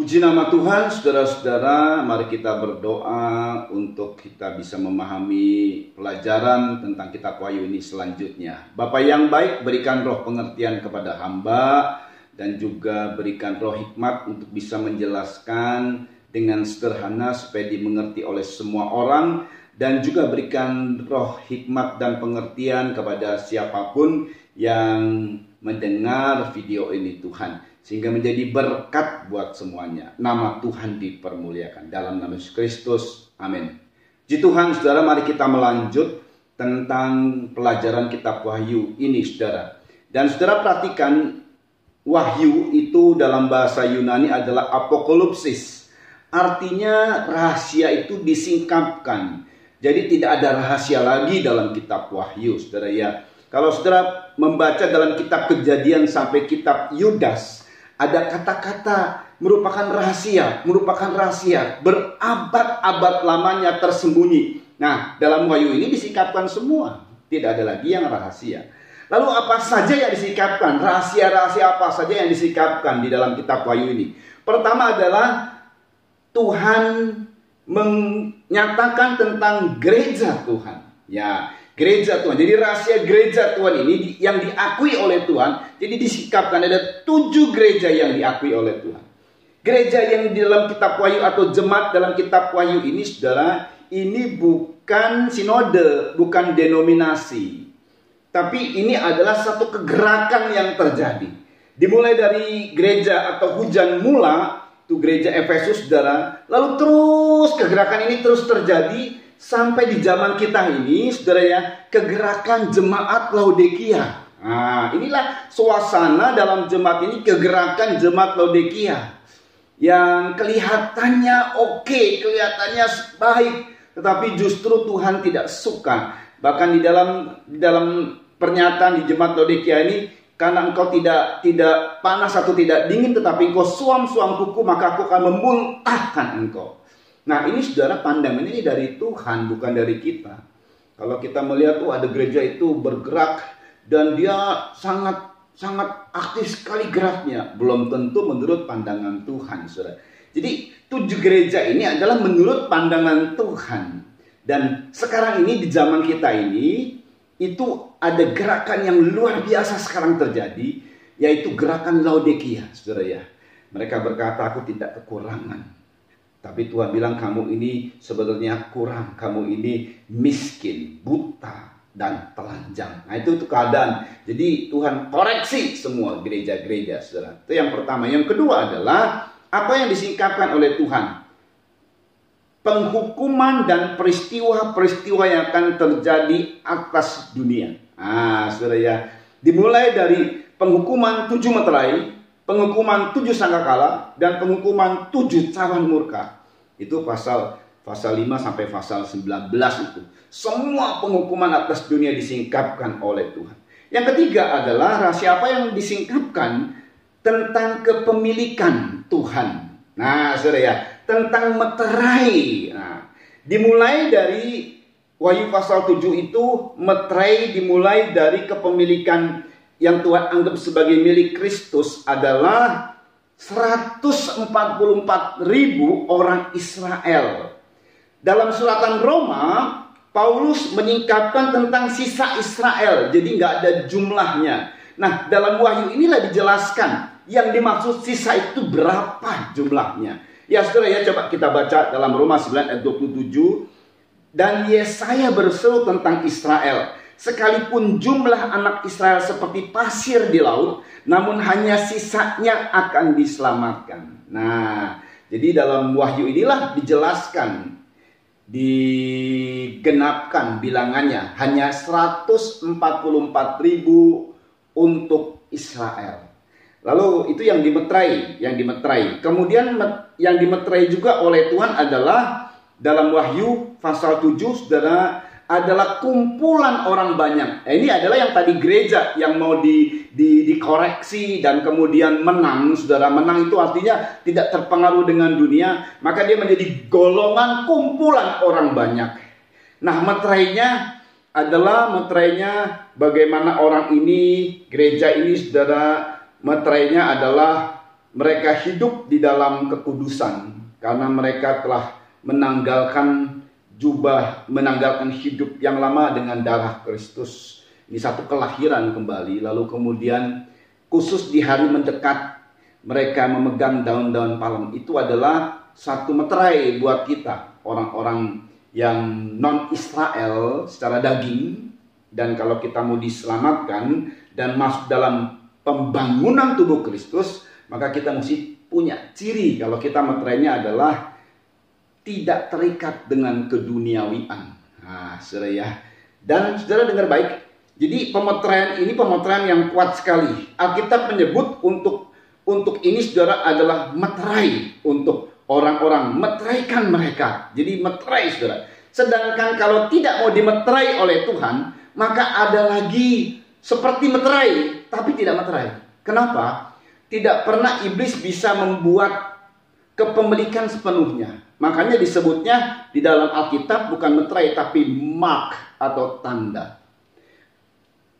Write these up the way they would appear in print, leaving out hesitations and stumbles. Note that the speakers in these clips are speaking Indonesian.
Puji nama Tuhan, saudara-saudara. Mari kita berdoa untuk kita bisa memahami pelajaran tentang kitab Wahyu ini selanjutnya. Bapa yang baik, berikan roh pengertian kepada hamba dan juga berikan roh hikmat untuk bisa menjelaskan dengan sederhana supaya dimengerti oleh semua orang, dan juga berikan roh hikmat dan pengertian kepada siapapun yang mendengar video ini Tuhan, sehingga menjadi berkat buat semuanya. Nama Tuhan dipermuliakan dalam nama Yesus Kristus. Amin. Puji Tuhan, saudara, mari kita melanjut tentang pelajaran kitab Wahyu ini, saudara. Dan saudara perhatikan, Wahyu itu dalam bahasa Yunani adalah apokalipsis. Artinya rahasia itu disingkapkan. Jadi tidak ada rahasia lagi dalam kitab Wahyu, saudara ya. Kalau saudara membaca dalam kitab Kejadian sampai kitab Yudas, ada kata-kata merupakan rahasia, berabad-abad lamanya tersembunyi. Nah, dalam Wahyu ini disingkapkan semua, tidak ada lagi yang rahasia. Lalu apa saja yang disingkapkan? Rahasia-rahasia apa saja yang disingkapkan di dalam kitab Wahyu ini? Pertama adalah Tuhan menyatakan tentang gereja Tuhan. Ya, gereja Tuhan. Jadi rahasia gereja Tuhan ini yang diakui oleh Tuhan. Jadi disingkapkan ada 7 gereja yang diakui oleh Tuhan. Gereja yang di dalam kitab Wahyu atau jemaat dalam kitab Wahyu ini, saudara, ini bukan sinode, bukan denominasi. Tapi ini adalah satu kegerakan yang terjadi. Dimulai dari gereja atau hujan mula, itu gereja Efesus, saudara. Lalu terus kegerakan ini terus terjadi sampai di zaman kita ini, saudara ya, kegerakan jemaat Laodikia. Nah, inilah suasana dalam jemaat ini, kegerakan jemaat Laodikia. Yang kelihatannya oke, kelihatannya baik, tetapi justru Tuhan tidak suka. Bahkan di dalam pernyataan di jemaat Laodikia ini, karena engkau tidak panas atau tidak dingin, tetapi engkau suam-suam kuku, maka aku akan memuntahkan engkau. Nah, ini saudara, pandangan ini dari Tuhan, bukan dari kita. Kalau kita melihat ada gereja itu bergerak dan dia sangat aktif sekali geraknya, belum tentu menurut pandangan Tuhan, saudara. Jadi 7 gereja ini adalah menurut pandangan Tuhan. Dan sekarang ini di zaman kita ini, itu ada gerakan yang luar biasa sekarang terjadi, yaitu gerakan Laodikia, saudara ya. Mereka berkata, aku tidak kekurangan. Tapi Tuhan bilang, kamu ini sebenarnya kurang, kamu ini miskin, buta, dan telanjang. Nah, itu keadaan. Jadi Tuhan koreksi semua gereja-gereja, saudara. Itu yang pertama. Yang kedua adalah apa yang disingkapkan oleh Tuhan. Penghukuman dan peristiwa-peristiwa yang akan terjadi atas dunia. Nah, saudara ya, dimulai dari penghukuman 7 meterai, penghukuman 7 sangkakala, dan penghukuman 7 cawan murka. Itu pasal 5 sampai pasal 19 itu. Semua penghukuman atas dunia disingkapkan oleh Tuhan. Yang ketiga adalah rahasia apa yang disingkapkan tentang kepemilikan Tuhan. Nah, saudara ya, tentang meterai. Nah, dimulai dari Wahyu pasal 7 itu, meterai dimulai dari kepemilikan yang Tuhan anggap sebagai milik Kristus adalah 144.000 orang Israel. Dalam suratan Roma, Paulus menyingkapkan tentang sisa Israel, jadi nggak ada jumlahnya. Nah, dalam Wahyu inilah dijelaskan yang dimaksud sisa itu berapa jumlahnya. Ya saudara ya, coba kita baca dalam Roma 9 ayat 27. Dan Yesaya berseru tentang Israel, sekalipun jumlah anak Israel seperti pasir di laut, namun hanya sisanya akan diselamatkan. Nah, jadi dalam Wahyu inilah dijelaskan, digenapkan bilangannya, hanya 144.000 untuk Israel. Lalu itu yang dimeterai. Kemudian yang dimeterai juga oleh Tuhan adalah dalam Wahyu pasal 7, saudara, adalah kumpulan orang banyak. Nah, ini adalah yang tadi gereja yang mau dikoreksi dan kemudian menang, saudara. Menang itu artinya tidak terpengaruh dengan dunia, maka dia menjadi golongan kumpulan orang banyak. Nah, meterainya bagaimana orang ini, gereja ini, saudara. Meterainya adalah mereka hidup di dalam kekudusan karena mereka telah menanggalkan hidup yang lama dengan darah Kristus. Ini satu kelahiran kembali. Lalu kemudian khusus di hari mendekat mereka memegang daun-daun palem. Itu adalah satu meterai buat kita, orang-orang yang non-Israel secara daging. Dan kalau kita mau diselamatkan dan masuk dalam pembangunan tubuh Kristus, maka kita mesti punya ciri kalau kita meterainya adalah tidak terikat dengan keduniawian. Nah, saudara ya. Dan saudara dengar baik. Jadi pemeteraian ini pemeteraian yang kuat sekali. Alkitab menyebut untuk ini saudara adalah meterai untuk orang-orang, meteraikan mereka. Jadi meterai saudara. Sedangkan kalau tidak mau dimeterai oleh Tuhan, maka ada lagi seperti meterai tapi tidak meterai. Kenapa? Tidak pernah iblis bisa membuat kepemilikan sepenuhnya. Makanya disebutnya di dalam Alkitab bukan meterai tapi mark atau tanda.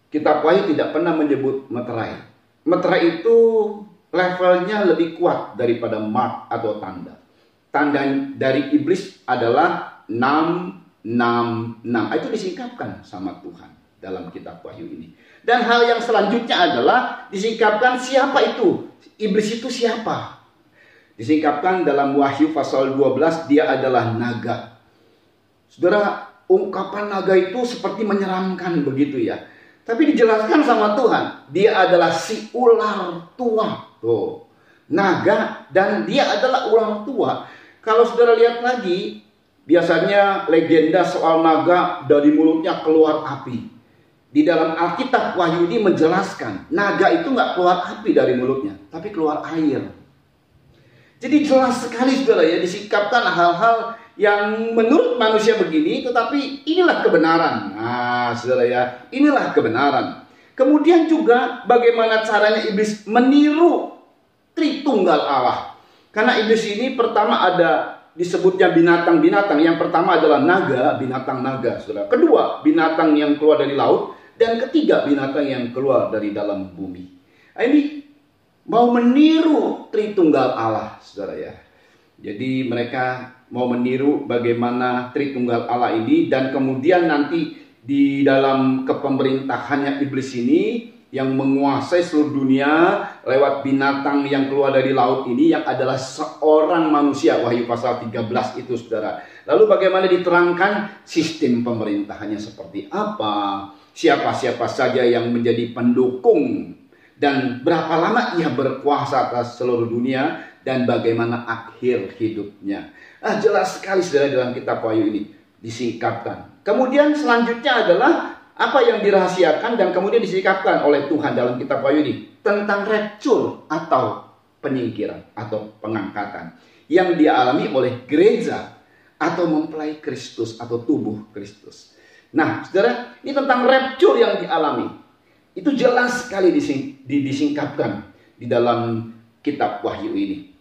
Kitab Wahyu tidak pernah menyebut meterai. Meterai itu levelnya lebih kuat daripada mark atau tanda. Tanda dari iblis adalah 666. Itu disingkapkan sama Tuhan dalam kitab Wahyu ini. Dan hal yang selanjutnya adalah disingkapkan siapa itu? Iblis itu siapa? Disingkapkan dalam Wahyu pasal 12, dia adalah naga. Saudara, ungkapan naga itu seperti menyeramkan begitu ya. Tapi dijelaskan sama Tuhan, dia adalah si ular tua. Tuh, naga dan dia adalah ular tua. Kalau saudara lihat lagi, biasanya legenda soal naga dari mulutnya keluar api. Di dalam Alkitab Wahyu ini menjelaskan, naga itu nggak keluar api dari mulutnya, tapi keluar air. Jadi jelas sekali saudara ya, disikapkan hal-hal yang menurut manusia begini, tetapi inilah kebenaran. Nah saudara ya, inilah kebenaran. Kemudian juga bagaimana caranya iblis meniru Tritunggal Allah. Karena iblis ini pertama ada disebutnya binatang-binatang. Yang pertama adalah naga, binatang naga saudara. Kedua, binatang yang keluar dari laut. Dan ketiga, binatang yang keluar dari dalam bumi. Nah, ini mau meniru Tritunggal Allah, saudara ya. Jadi mereka mau meniru bagaimana Tritunggal Allah ini. Dan kemudian nanti di dalam kepemerintahannya iblis ini yang menguasai seluruh dunia lewat binatang yang keluar dari laut ini yang adalah seorang manusia. Wahyu pasal 13 itu saudara. Lalu bagaimana diterangkan sistem pemerintahannya seperti apa, siapa-siapa saja yang menjadi pendukung, dan berapa lama ia berkuasa atas seluruh dunia, dan bagaimana akhir hidupnya. Jelas sekali saudara dalam kitab Wahyu ini disingkapkan. Kemudian selanjutnya adalah apa yang dirahasiakan dan kemudian disingkapkan oleh Tuhan dalam kitab Wahyu ini tentang rapture atau penyingkiran atau pengangkatan yang dialami oleh gereja atau mempelai Kristus atau tubuh Kristus. Nah, saudara, ini tentang rapture yang dialami. Itu jelas sekali disingkapkan di dalam kitab Wahyu ini.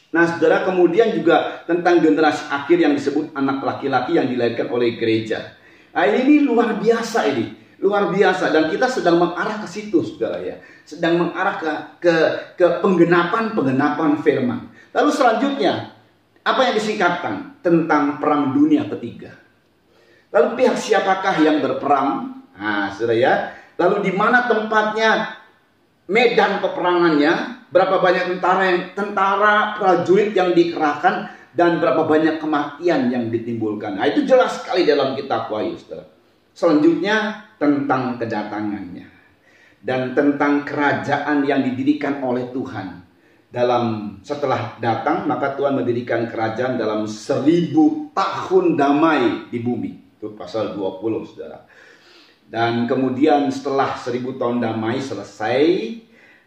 Nah, saudara, kemudian juga tentang generasi akhir yang disebut anak laki-laki yang dilahirkan oleh gereja. Nah, ini luar biasa ini. Luar biasa. Dan kita sedang mengarah ke situ, saudara ya. Sedang mengarah ke penggenapan firman. Lalu selanjutnya, apa yang disingkapkan? Tentang perang dunia ketiga. Lalu pihak siapakah yang berperang? Nah, saudara ya. Lalu di mana tempatnya, medan peperangannya, berapa banyak tentara prajurit yang dikerahkan, dan berapa banyak kematian yang ditimbulkan. Nah, itu jelas sekali dalam kitab Wahyu, saudara. Selanjutnya tentang kedatangannya dan tentang kerajaan yang didirikan oleh Tuhan. Setelah datang, maka Tuhan mendirikan kerajaan dalam 1000 tahun damai di bumi. Itu pasal 20, saudara. Dan kemudian setelah 1000 tahun damai selesai,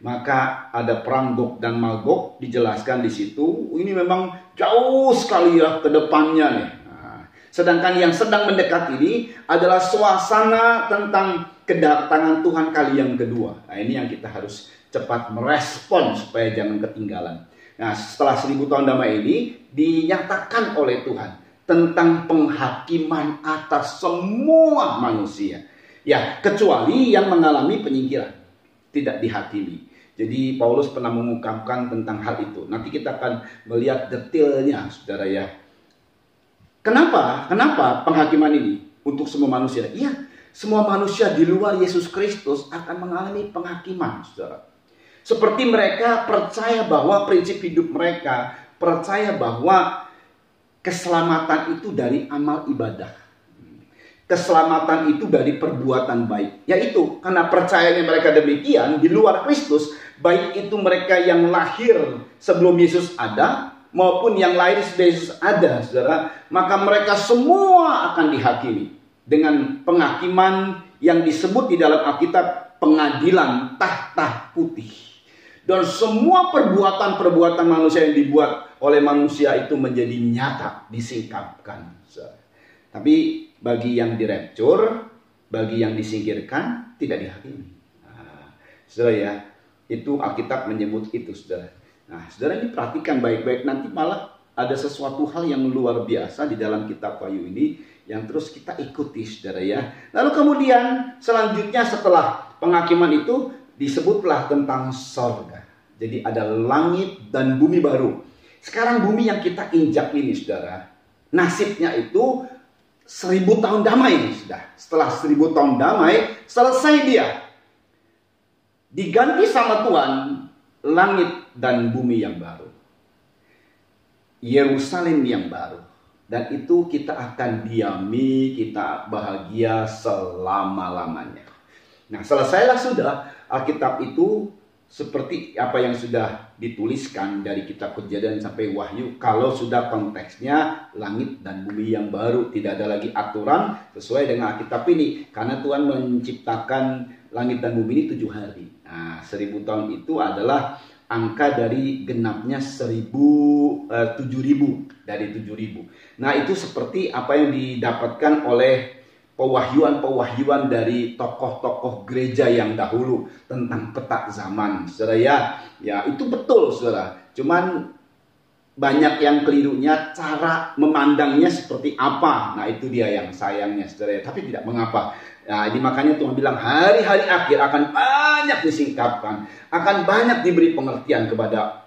maka ada perang Gog dan Magog dijelaskan di situ. Ini memang jauh sekali ya ke depannya nih. Nah, sedangkan yang sedang mendekat ini adalah suasana tentang kedatangan Tuhan kali yang kedua. Nah, ini yang kita harus cepat merespon supaya jangan ketinggalan. Nah, setelah 1000 tahun damai ini dinyatakan oleh Tuhan tentang penghakiman atas semua manusia. Ya, kecuali yang mengalami penyingkiran, tidak dihakimi. Jadi Paulus pernah mengungkapkan tentang hal itu. Nanti kita akan melihat detailnya, saudara ya. Kenapa penghakiman ini untuk semua manusia? Iya, semua manusia di luar Yesus Kristus akan mengalami penghakiman, saudara. Seperti mereka percaya bahwa prinsip hidup mereka, percaya bahwa keselamatan itu dari amal ibadah. Keselamatan itu dari perbuatan baik. Yaitu karena percayanya mereka demikian di luar Kristus, baik itu mereka yang lahir sebelum Yesus ada maupun yang lahir setelah Yesus ada, saudara, maka mereka semua akan dihakimi dengan penghakiman yang disebut di dalam Alkitab pengadilan tahta putih. Dan semua perbuatan-perbuatan manusia yang dibuat oleh manusia itu menjadi nyata, disingkapkan. Tapi bagi yang dirapture, bagi yang disingkirkan, tidak dihakimi. Nah, saudara ya, itu Alkitab menyebut itu, saudara. Nah, saudara ini perhatikan baik-baik, nanti malah ada sesuatu hal yang luar biasa di dalam kitab Wahyu ini yang terus kita ikuti, saudara ya. Lalu kemudian selanjutnya setelah penghakiman itu disebutlah tentang sorga. Jadi ada langit dan bumi baru. Sekarang bumi yang kita injak ini, saudara, nasibnya itu 1000 tahun damai sudah. Setelah 1000 tahun damai, selesai dia. Diganti sama Tuhan langit dan bumi yang baru. Yerusalem yang baru. Dan itu kita akan diami, kita bahagia selama-lamanya. Nah, selesailah sudah Alkitab itu seperti apa yang sudah dituliskan dari kitab Kejadian sampai Wahyu. Kalau sudah konteksnya langit dan bumi yang baru, tidak ada lagi aturan sesuai dengan Alkitab ini. Karena Tuhan menciptakan langit dan bumi ini 7 hari. Nah, 1000 tahun itu adalah angka dari genapnya 7.000 dari 7.000. Nah, itu seperti apa yang didapatkan oleh pewahyuan dari tokoh-tokoh gereja yang dahulu tentang peta zaman, saudara ya. Ya, itu betul, saudara. Cuman banyak yang kelirunya cara memandangnya seperti apa. Nah, itu dia yang sayangnya, saudara ya. Tapi tidak mengapa. Nah, ini makanya Tuhan bilang hari-hari akhir akan banyak disingkapkan, akan banyak diberi pengertian kepada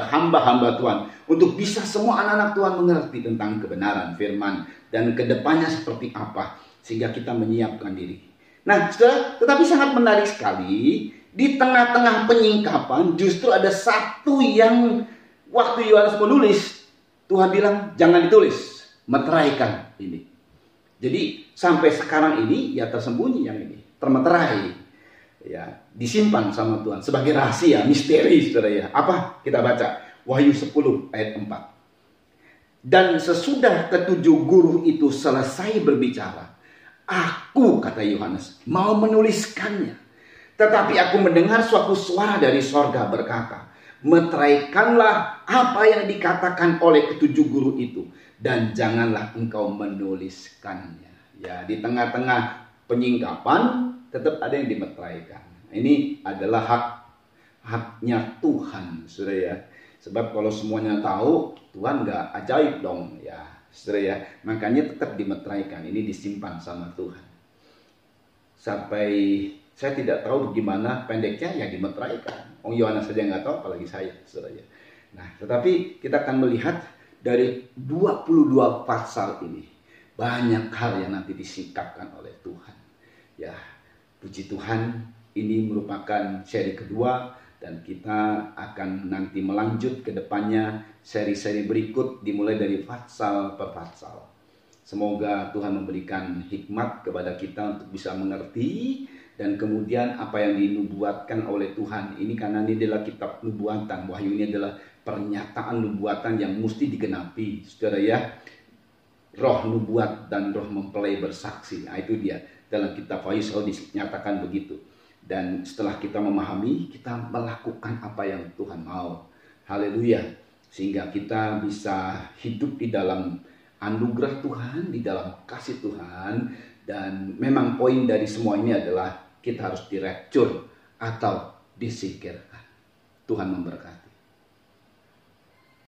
hamba-hamba Tuhan untuk bisa semua anak-anak Tuhan mengerti tentang kebenaran firman dan kedepannya seperti apa sehingga kita menyiapkan diri. Nah, saudara, tetapi sangat menarik sekali di tengah-tengah penyingkapan justru ada satu yang waktu Yohanes menulis Tuhan bilang jangan ditulis, meteraikan ini. Jadi sampai sekarang ini ya tersembunyi yang ini, termeterai. Ya, disimpan sama Tuhan sebagai rahasia, misteri, saudara ya. Apa? Kita baca Wahyu 10 ayat 4. Dan sesudah ketujuh guru itu selesai berbicara, aku, kata Yohanes, mau menuliskannya. Tetapi aku mendengar suatu suara dari sorga berkata, meteraikanlah apa yang dikatakan oleh ketujuh guru itu, dan janganlah engkau menuliskannya. Ya, di tengah-tengah penyingkapan tetap ada yang dimeteraikan. Ini adalah haknya Tuhan, saudara ya. Sebab kalau semuanya tahu, Tuhan nggak ajaib dong, ya, saudara ya. Makanya tetap dimeteraikan. Ini disimpan sama Tuhan. Sampai saya tidak tahu gimana pendeknya, ya dimeteraikan. Yohanes saja nggak tahu, apalagi saya, saudara ya. Nah, tetapi kita akan melihat dari 22 pasal ini banyak hal yang nanti disikapkan oleh Tuhan. Ya, puji Tuhan, ini merupakan seri kedua dan kita akan nanti melanjut ke depannya seri-seri berikut dimulai dari pasal per pasal. Semoga Tuhan memberikan hikmat kepada kita untuk bisa mengerti dan kemudian apa yang dinubuatkan oleh Tuhan ini, karena ini adalah kitab nubuatan. Wahyu ini adalah pernyataan nubuatan yang mesti digenapi, saudara ya. Roh nubuat dan roh mempelai bersaksi. Nah, itu dia. Dalam kitab Wahyu selalu dinyatakan begitu. Dan setelah kita memahami, kita melakukan apa yang Tuhan mau. Haleluya. Sehingga kita bisa hidup di dalam anugerah Tuhan, di dalam kasih Tuhan. Dan memang poin dari semua ini adalah kita harus dirapture atau disingkirkan. Tuhan memberkati.